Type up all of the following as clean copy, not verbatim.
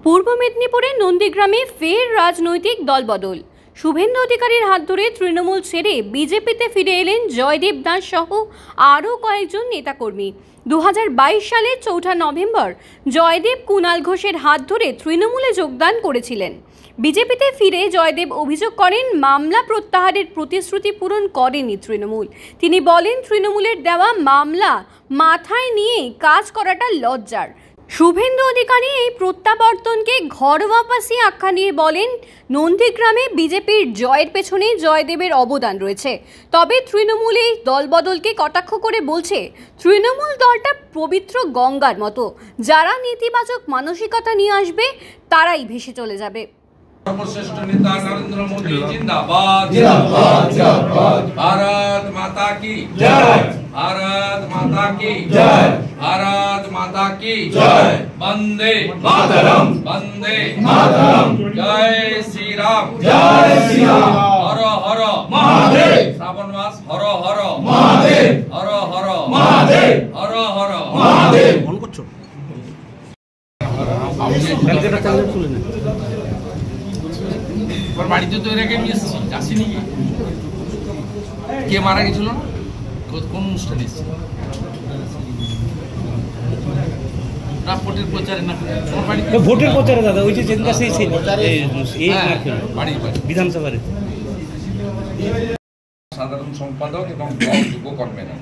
পূর্ব মেদিনীপুরের নন্দীগ্রামে ফের রাজনৈতিক দলবদল। শুভেন্দু অধিকারীর হাত ধরে তৃণমূল ছেড়ে বিজেপিতে ফিরে এলেন জয়দেব দাস সহ আরও কয়েকজন নেতাকর্মী। 2022 সালের 4 নভেম্বর জয়দেব কুণাল ঘোষের হাত ধরে তৃণমূলে যোগদান করেছিলেন। বিজেপিতে ফিরে জয়দেব অভিযোগ করেন, মামলা প্রত্যাহারের প্রতিশ্রুতি পূরণ করেনি তৃণমূল। তিনি বলেন, তৃণমূলের দেওয়া মামলা মাথায় নিয়ে কাজ করাটা লজ্জার। শুভেন্দু অধিকারী এই প্রত্যাবর্তনকে ঘর ওয়াপাসি আখ্যা দিয়ে বলেন, নন্দীগ্রামে বিজেপির জয়ের পেছনে জয়দেবের অবদান রয়েছে। তবে তৃণমূল এই দলবদলকে কটাক্ষ করে বলছে, তৃণমূল দলটা পবিত্র গঙ্গার মতো, যারা নেতিবাচক মানসিকতা নিয়ে আসবে তারাই ভেসে চলে যাবে। सर्वश्रेष्ठ नेता नरेंद्र मोदी जिंदाबाद जिंदाबाद जिंदाबाद। भारत माता की जय, भारत माता की जय, भारत माता की जय। वंदे मातरम, वंदे मातरम। जय श्री राम, जय श्री राम। हर हर महादेव। श्रावण मास हर हर महादेव, हर हर महादेव, हर हर महादेव। বল করছো ক্যালকাটা চ্যানেল শুনে না। বাড়িতে তো এর আগে আমি এসেছি, আসিনি। কে মারা গেছিল, কোন অনুষ্ঠানে এসেছিল? ভোটের প্রচারে না, ভোটের প্রচারে দাদা, ওই যে বিধানসভার সাধারণ সম্পাদক এবং যুব কনভেনর,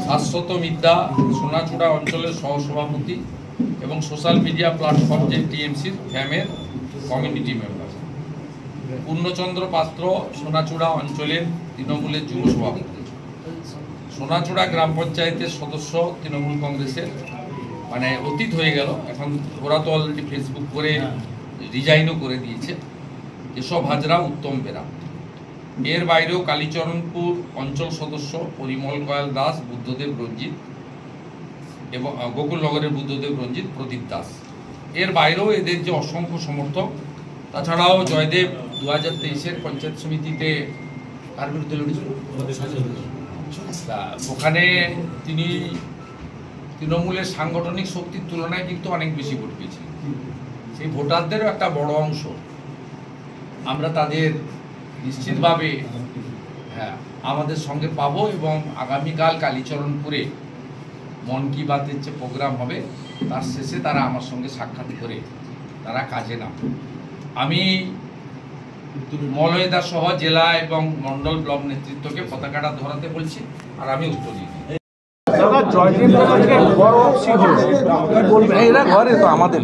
শাশ্বত বিদ্যা সোনাচূড়া অঞ্চলের সহসভাপতি এবং সোশ্যাল মিডিয়া প্ল্যাটফর্ম যে টিএমসির ফ্যামের কমিউনিটি মেম্বার। পূর্ণচন্দ্র পাত্র সোনাচূড়া অঞ্চলের তৃণমূলের যুব সভাপতি। সোনাচূড়া গ্রাম পঞ্চায়েতের সদস্য তৃণমূল কংগ্রেসের, মানে অতীত হয়ে গেল, এখন ওরা তো অলরেডি ফেসবুক করে রিজাইনও করে দিয়েছে। এসব হাজরা উত্তম বেরা। এর বাইরেও কালীচরণপুর অঞ্চল সদস্য পরিমল কয়াল দাস, বুদ্ধদেব রঞ্জিত এবং গোকুলনগরের বুদ্ধদেব রঞ্জিত, প্রদীপ দাস। এর বাইরেও এদের যে অসংখ্য সমর্থক। তাছাড়াও জয়দেব 2023-এর পঞ্চায়েত সমিতিতে কার বিরুদ্ধে লড়েছিল, ওখানে তিনি তৃণমূলের সাংগঠনিক শক্তির তুলনায় কিন্তু অনেক বেশি ভোট পেয়েছিলেন। সেই ভোটারদেরও একটা বড় অংশ আমরা তাদের নিশ্চিতভাবে আমাদের সঙ্গে পাবো এবং আগামীকাল কালীচরণপুরে মন কি বাতের যে প্রোগ্রাম হবে তার শেষে তারা আমার সঙ্গে সাক্ষাৎ করে তারা কাজে নামবে। আমি মলয়দা সহ জেলা এবং মন্ডল ব্লক নেতৃত্বকে পতাকাটা ধরাতে বলছি, আর আমি উত্তর দিই। এরা ঘরে তো আমাদের,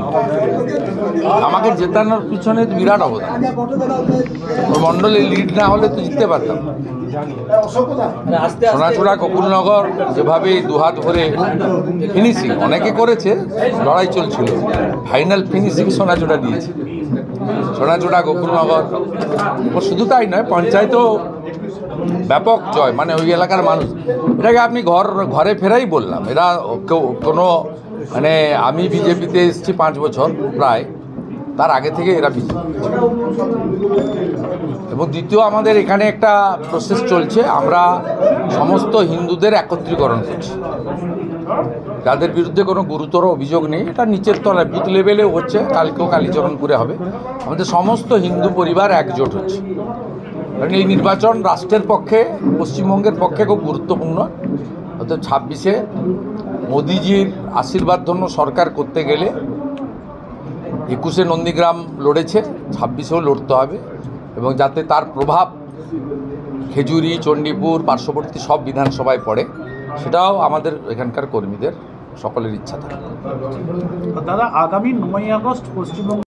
আমাকে জেতানোর পিছনে বিরাট অবদান। মন্ডলে লিড না হলে তো জিততে পারতাম। সোনাচূড়া গোকুলনগর যেভাবে দুহাত ভরে ফিনিশিং অনেকে করেছে, লড়াই চলছিল, ফাইনাল ফিনিশিং সোনাচূড়া দিয়েছে। সোনাচূড়া গোকুলনগর শুধু তাই নয়, পঞ্চায়েতও ব্যাপক জয়, মানে ওই এলাকার মানুষ। এটাকে আপনি ঘরে ফেরাই বললাম। এরা কোনো মানে আমি বিজেপিতে এসেছি 5 বছর প্রায়, তার আগে থেকে এরা বিজেপি। এবং দ্বিতীয়, আমাদের এখানে একটা প্রসেস চলছে, আমরা সমস্ত হিন্দুদের একত্রীকরণ করছি। যাদের বিরুদ্ধে কোনো গুরুতর অভিযোগ নেই, এটা নিচের তলায় বুথ লেভেলেও হচ্ছে, কালকেও কালীচরণপুরে হবে। আমাদের সমস্ত হিন্দু পরিবার একজোট হচ্ছে, কারণ এই নির্বাচন রাষ্ট্রের পক্ষে, পশ্চিমবঙ্গের পক্ষে খুব গুরুত্বপূর্ণ। অর্থাৎ 26-এ মোদিজির আশীর্বাদ ধন্য সরকার করতে গেলে 21-এ নন্দীগ্রাম লড়েছে, 26-এও লড়তে হবে, এবং যাতে তার প্রভাব খেজুরি, চণ্ডীপুর, পার্শ্ববর্তী সব বিধানসভায় পড়ে, সেটাও আমাদের এখানকার কর্মীদের সকলের ইচ্ছা থাকে। দাদা, আগামী 9ই আগস্ট পশ্চিমবঙ্গ